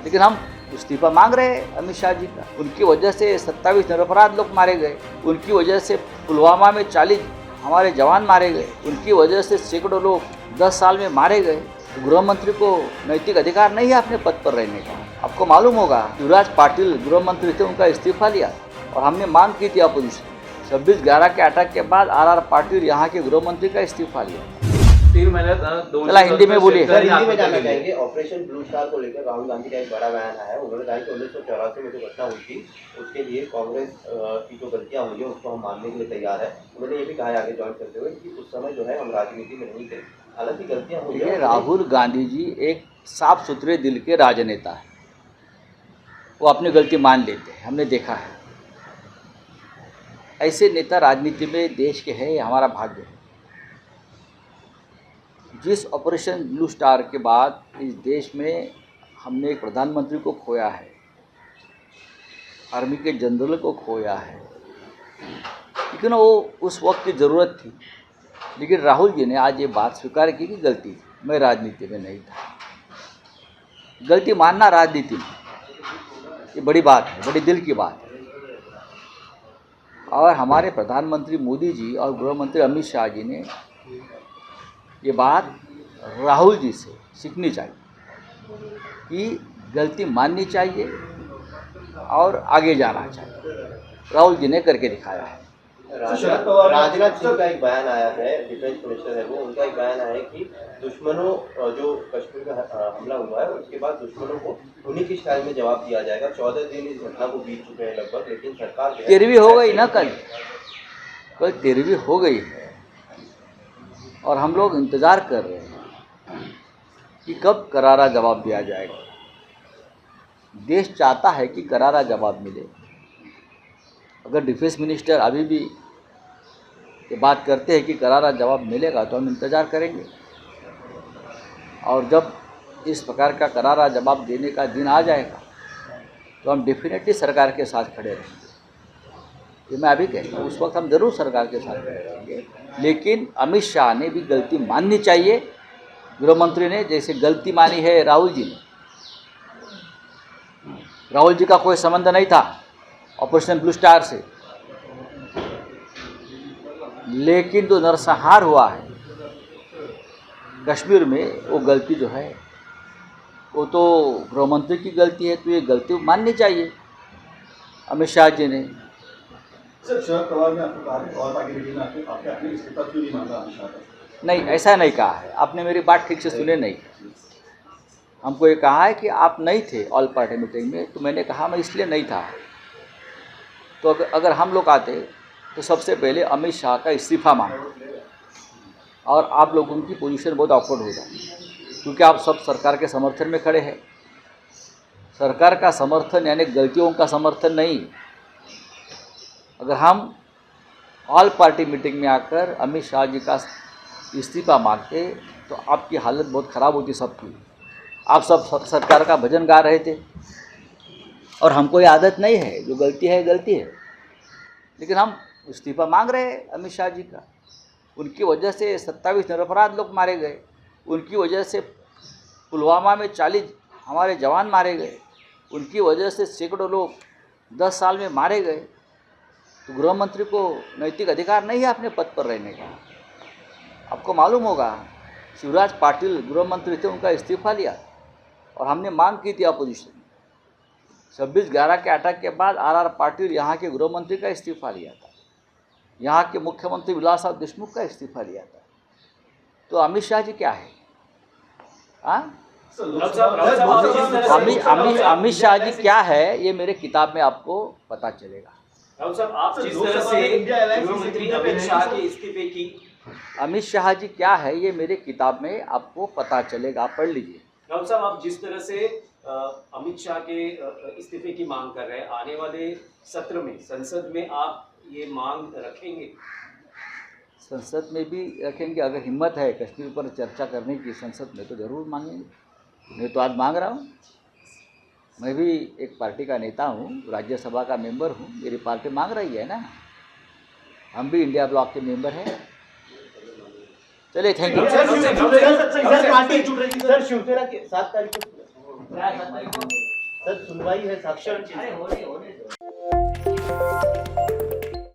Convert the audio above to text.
लेकिन हम इस्तीफा मांग रहे हैं अमित शाह जी का। उनकी वजह से 27 निरपराध लोग मारे गए, उनकी वजह से पुलवामा में 40 हमारे जवान मारे गए, उनकी वजह से सैकड़ों लोग 10 साल में मारे गए। तो गृह मंत्री को नैतिक अधिकार नहीं है अपने पद पर रहने का। आपको मालूम होगा शिवराज पाटिल गृह मंत्री थे, उनका इस्तीफा लिया और हमने मांग की थी अपोजिशन। 26/11 के अटैक के बाद आर पाटिल यहाँ के गृह मंत्री का इस्तीफा लिया। 3 महीने चला हिंदी में बोलिए। हिंदी में जानना चाहेंगे, ऑपरेशन ब्लू स्टार को लेकर राहुल गांधी का एक बड़ा बयान आया है। उन्होंने कहा कि 1984 में जो घटना हुई थी उसके लिए कांग्रेस की जो गलतियां हुई है उसको हम मानने के लिए तैयार है। उन्होंने ये भी कहा आगे ज्वाइन करते हुए कि उस समय जो है हम राजनीति में नहीं थे, हालांकि गलतियां हुई है। राहुल गांधी जी एक साफ सुथरे दिल के राजनेता है, वो अपनी गलती मान लेते हैं, हमने देखा है। ऐसे नेता राजनीति में देश के हैं, हमारा भाग्य है। जिस ऑपरेशन ब्लू स्टार के बाद इस देश में हमने एक प्रधानमंत्री को खोया है, आर्मी के जनरल को खोया है, लेकिन वो उस वक्त की ज़रूरत थी। लेकिन राहुल जी ने आज ये बात स्वीकार की कि गलती थी, मैं राजनीति में नहीं था। गलती मानना राजनीति में ये बड़ी बात है, बड़ी दिल की बात है। और हमारे प्रधानमंत्री मोदी जी और गृह मंत्री अमित शाह जी ने ये बात राहुल जी से सीखनी चाहिए कि गलती माननी चाहिए और आगे जाना चाहिए। राहुल जी ने करके दिखाया है। राजनाथ सिंह का एक बयान आया है, डिफेंस मिनिस्टर है वो, उनका एक बयान आया है कि दुश्मनों जो कश्मीर में हमला हुआ है उसके बाद दुश्मनों को उन्हीं की स्टाइल में जवाब दिया जाएगा। 14 दिन इस घटना को बीत चुके हैं लगभग, लेकिन सरकार 13वीं हो गई ना, कल 13वीं हो गई है और हम लोग इंतज़ार कर रहे हैं कि कब करारा जवाब दिया जाएगा। देश चाहता है कि करारा जवाब मिले। अगर डिफेंस मिनिस्टर अभी भी ये बात करते हैं कि करारा जवाब मिलेगा तो हम इंतज़ार करेंगे, और जब इस प्रकार का करारा जवाब देने का दिन आ जाएगा तो हम डेफिनेटली सरकार के साथ खड़े रहेंगे। ये मैं अभी कह रहा हूँ, उस वक्त हम ज़रूर सरकार के साथ खड़े रहेंगे। लेकिन अमित शाह ने भी गलती माननी चाहिए, गृह मंत्री ने जैसे गलती मानी है राहुल जी ने। राहुल जी का कोई संबंध नहीं था ऑपरेशन ब्लू स्टार से, लेकिन जो नरसंहार हुआ है कश्मीर में, वो गलती जो है वो तो गृह मंत्री की गलती है, तो ये गलती माननी चाहिए अमित शाह जी ने। सर, शरद पवार ने आपको कहा कि और पार्टी मीटिंग में आपने अपने इस्तीफा क्यों नहीं मांगा अमित शाह का? नहीं, ऐसा नहीं कहा है, आपने मेरी बात ठीक से सुने नहीं। हमको ये कहा है कि आप नहीं थे ऑल पार्टी मीटिंग में, तो मैंने कहा मैं इसलिए नहीं था। तो अगर हम लोग आते तो सबसे पहले अमित शाह का इस्तीफा मांगते और आप लोगों की पोजीशन बहुत ऑकवर्ड हो जाती, क्योंकि आप सब सरकार के समर्थन में खड़े हैं। सरकार का समर्थन यानी गलतियों का समर्थन नहीं। अगर हम ऑल पार्टी मीटिंग में आकर अमित शाह जी का इस्तीफा मांगते तो आपकी हालत बहुत ख़राब होती सबकी। आप सब सरकार का भजन गा रहे थे, और हमको ये आदत नहीं है, जो गलती है गलती है। लेकिन हम इस्तीफा मांग रहे हैं अमित शाह जी का। उनकी वजह से 27 निरपराध लोग मारे गए, उनकी वजह से पुलवामा में 40 हमारे जवान मारे गए, उनकी वजह से सैकड़ों लोग 10 साल में मारे गए। तो गृह मंत्री को नैतिक अधिकार नहीं है अपने पद पर रहने का। आपको मालूम होगा शिवराज पाटिल गृह मंत्री थे, उनका इस्तीफा लिया और हमने मांग की थी अपोजिशन। 26/11 के अटैक के बाद आर पाटिल यहाँ के गृह मंत्री का इस्तीफा लिया था, यहाँ के मुख्यमंत्री विलासराव देशमुख का इस्तीफा लिया था। तो अमित शाह जी क्या है? अमित शाह जी क्या है ये मेरे किताब में आपको पता चलेगा। राहुल साहब, आप जिस तरह से गृहमंत्री अमित शाह के इस्तीफे की, अमित शाह जी क्या है ये मेरे किताब में आपको पता चलेगा, आप पढ़ लीजिए। राहुल साहब, आप जिस तरह से अमित शाह के इस्तीफे की मांग कर रहे हैं, आने वाले सत्र में संसद में आप ये मांग रखेंगे? संसद में भी रखेंगे, अगर हिम्मत है कश्मीर पर चर्चा करने की संसद में तो ज़रूर मांगेंगे। मैं तो आज मांग रहा हूँ, मैं भी एक पार्टी का नेता हूँ, राज्यसभा का मेंबर हूँ, मेरी पार्टी मांग रही है ना, हम भी इंडिया ब्लॉक के मेंबर हैं। चलिए, थैंक यू। सर, शिवसेना के 7 तारीख को क्या 17 को? सर सुनवाई है 7 अरे होने दो।